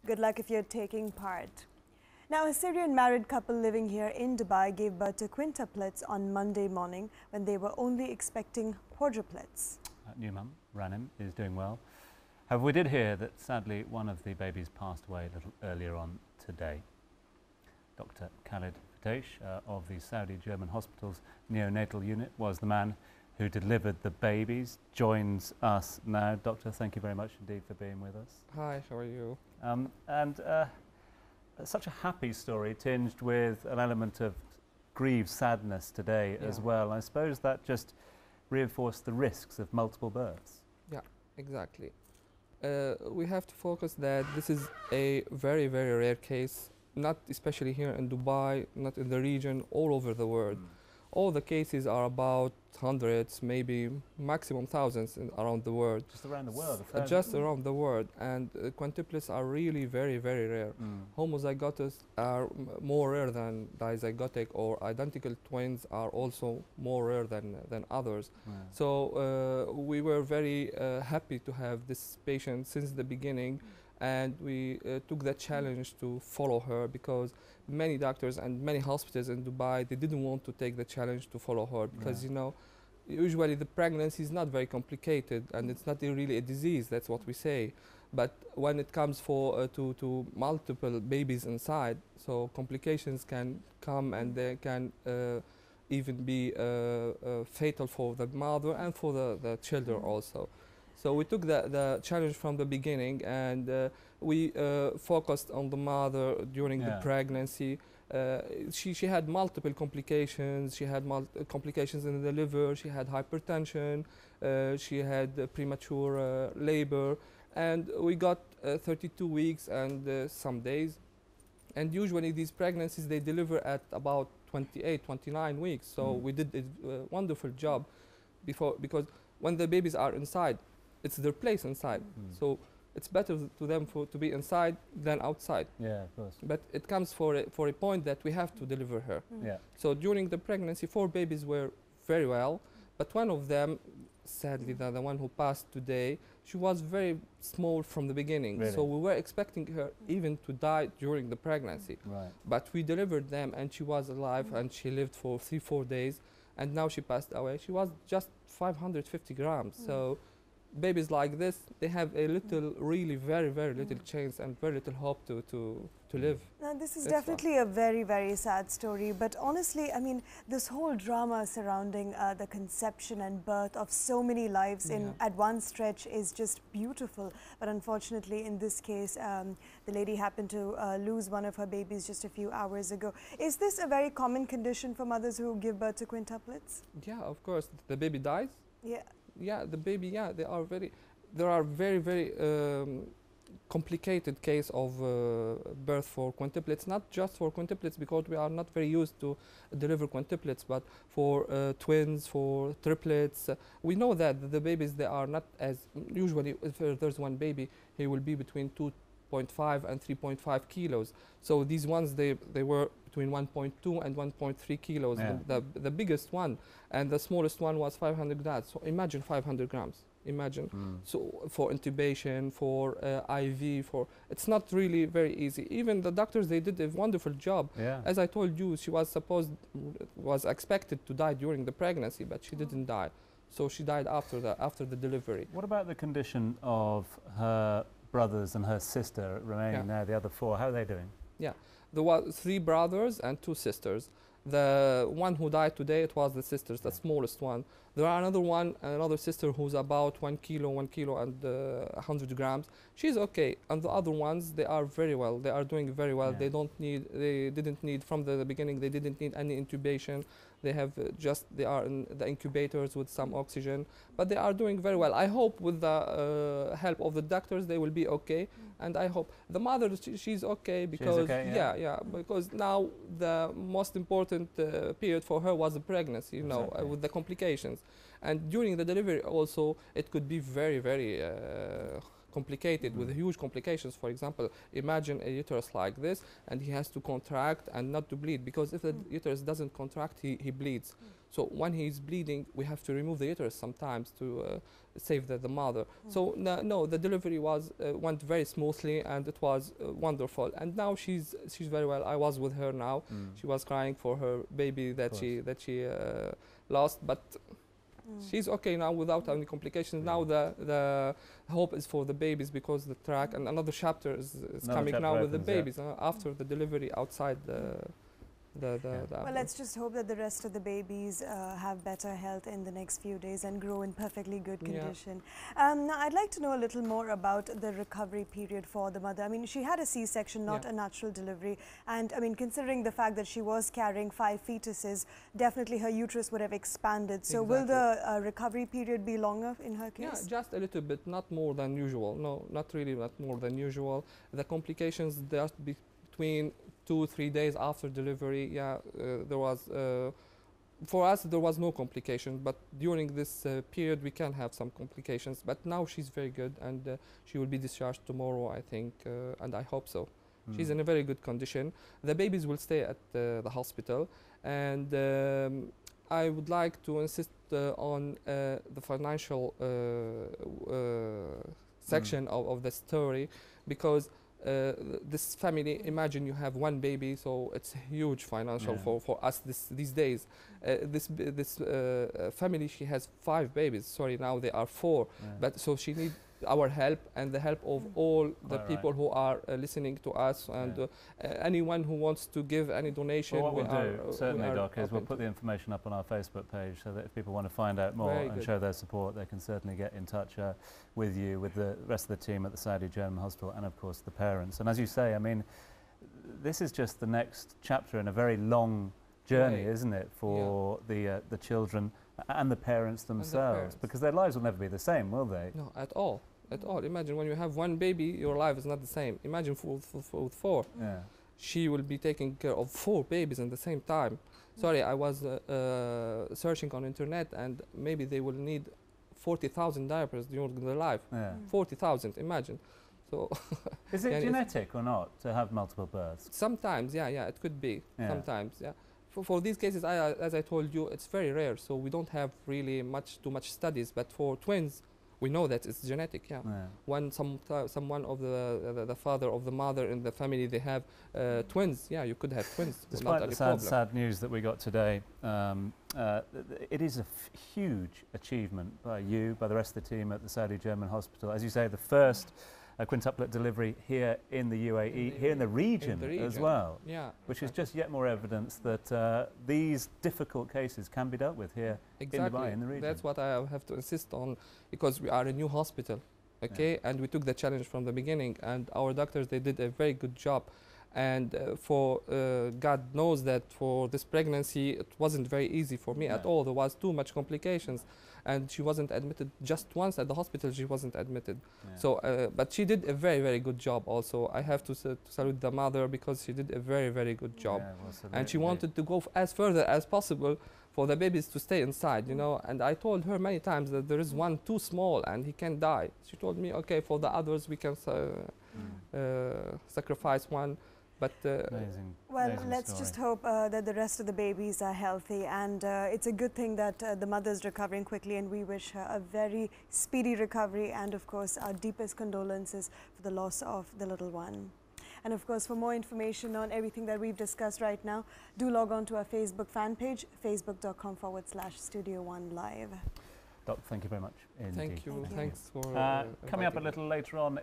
Good luck if you're taking part. Now, a Syrian married couple living here in Dubai gave birth to quintuplets on Monday morning when they were only expecting quadruplets. New mum, Ranim, is doing well. However, we did hear that sadly one of the babies passed away a little earlier on today. Dr. Khalid Fateish of the Saudi German Hospital's neonatal unit was the man who delivered the babies. Joins us now. Doctor, thank you very much indeed for being with us. Hi, how are you? Such a happy story tinged with an element of grieved sadness today as well. I suppose that just reinforced the risks of multiple births. Yeah, exactly. We have to focus that this is a very, very rare case, not especially here in Dubai, not in the region, all over the world. All the cases are about hundreds, maybe maximum thousands around the world. Just around the world? Just around the world. And quintuplets are really very, very rare. Homozygotes are more rare than dizygotic, or identical twins are also more rare than others. So we were very happy to have this patient since the beginning. And we took that challenge to follow her, because many doctors and many hospitals in Dubai, they didn't want to take the challenge to follow her, because you know, usually the pregnancy is not very complicated and it's not really a disease, that's what we say. But when it comes to multiple babies inside, so complications can come, and they can even be fatal for the mother and for the children also. So we took the challenge from the beginning, and we focused on the mother during the pregnancy. She had multiple complications. She had complications in the liver. She had hypertension. She had premature labor. And we got 32 weeks and some days. And usually these pregnancies, they deliver at about 28, 29 weeks. So we did a wonderful job because when the babies are inside, it's their place inside. So it's better to them to be inside than outside. Yeah, of course. But it comes for a point that we have to deliver her. So during the pregnancy, 4 babies were very well, but one of them, sadly, the one who passed today, she was very small from the beginning. Really? So we were expecting her even to die during the pregnancy. But we delivered them, and she was alive, and she lived for 3-4 days, and now she passed away. She was just 550 grams. So babies like this, they have a little, really very, very little chance and very little hope to live. Now, this is definitely a very, very sad story, but honestly, I mean, this whole drama surrounding the conception and birth of so many lives at one stretch is just beautiful. But unfortunately, in this case, the lady happened to lose one of her babies just a few hours ago. Is this a very common condition for mothers who give birth to quintuplets? Yeah, of course. The baby dies? Yeah, the baby, there are very, very complicated case of birth for quintuplets, not just for quintuplets, because we are not very used to deliver quintuplets, but for twins, for triplets. We know that the babies, they are not as, usually if there's one baby, he will be between 2.5 and 3.5 kilos. So these ones, they were between 1.2 and 1.3 kilos, the biggest one, and the smallest one was 500 grams. So imagine 500 grams, imagine. So for intubation, for IV, it's not really very easy. Even the doctors, they did a wonderful job. As I told you, she was expected to die during the pregnancy, but she didn't die. So she died after the delivery. What about the condition of her brothers and her sister remaining there, the other 4? How are they doing? There were 3 brothers and 2 sisters. The one who died today, it was the sisters, the smallest one. There are another sister who's about 1 kilo and 100 grams. She's okay. And the other ones, they are very well. They are doing very well. They didn't need, from the beginning, they didn't need any intubation. They have they are in the incubators with some oxygen, but they are doing very well. I hope with the help of the doctors, they will be okay. And I hope the mother, she's okay, because because now the most important period for her was the pregnancy, with the complications. And during the delivery also, it could be very, very complicated with huge complications. For example, imagine a uterus like this, and he has to contract and not to bleed, because if the uterus doesn't contract, he bleeds. So when he's bleeding, we have to remove the uterus sometimes to save the mother. So no, the delivery went very smoothly, and it was wonderful. And now she's very well. I was with her now. She was crying for her baby that she lost, but she's okay now without any complications. Now the hope is for the babies, because the track and another chapter is coming now with the babies after the delivery outside the well, let's just hope that the rest of the babies have better health in the next few days and grow in perfectly good condition. Now, I'd like to know a little more about the recovery period for the mother. I mean, she had a C-section, not a natural delivery. And I mean, considering the fact that she was carrying 5 fetuses, definitely her uterus would have expanded. So will the recovery period be longer in her case? Yeah, just a little bit, not more than usual. No, not really, not more than usual. The complications just between 2-3 days after delivery, there was, for us there was no complication, but during this period we can have some complications. But now she's very good, and she will be discharged tomorrow, I think, and I hope so. She's in a very good condition. The babies will stay at the hospital, and I would like to insist on the financial section of the story, because this family, imagine you have 1 baby, so it's huge financial for us these days. This family, she has 5 babies. Sorry, now they are 4. But so she needs our help and the help of all the people who are listening to us, and anyone who wants to give any donation. Well, what we'll do, certainly, Doc, is we'll put the information up on our Facebook page, so that if people want to find out more and show their support, they can certainly get in touch with you, with the rest of the team at the Saudi German Hospital, and of course the parents. And as you say, I mean, this is just the next chapter in a very long journey, isn't it, for the children and the parents themselves, because their lives will never be the same, will they? No, at all. At all. Imagine when you have 1 baby, your life is not the same. Imagine with 4. She will be taking care of 4 babies at the same time. Sorry, I was searching on internet, and maybe they will need 40,000 diapers during their life. 40,000, imagine. So is it genetic or not to have multiple births? Sometimes, it could be. Sometimes, For these cases, as I told you, it's very rare, so we don't have really too much studies. But for twins, we know that it's genetic. When someone of the father of the mother in the family, they have twins. You could have twins. Despite the sad news that we got today, it is a huge achievement by you, by the rest of the team at the Saudi German Hospital. As you say, the first quintuplet delivery here in the UAE, here in the region as well, which is just yet more evidence that these difficult cases can be dealt with here in Dubai, in the region. That's what I have to insist on, because we are a new hospital, and we took the challenge from the beginning, and our doctors, they did a very good job. And God knows that for this pregnancy, it wasn't very easy for me at all. There was too much complications, and she wasn't admitted. Just once at the hospital, she wasn't admitted. So, but she did a very, very good job also. I have to salute the mother, because she did a very, very good job. And she wanted to go as further as possible for the babies to stay inside, you know. And I told her many times that there is one too small and he can die. She told me, okay, for the others we can sacrifice one. But well, let's just hope that the rest of the babies are healthy, and it's a good thing that the mother's recovering quickly, and we wish her a very speedy recovery, and of course our deepest condolences for the loss of the little one. And of course, for more information on everything that we've discussed right now, do log on to our Facebook fan page, facebook.com/Studio One Live. Doc, thank you very much indeed. Thank you. Thanks for coming up a little later on.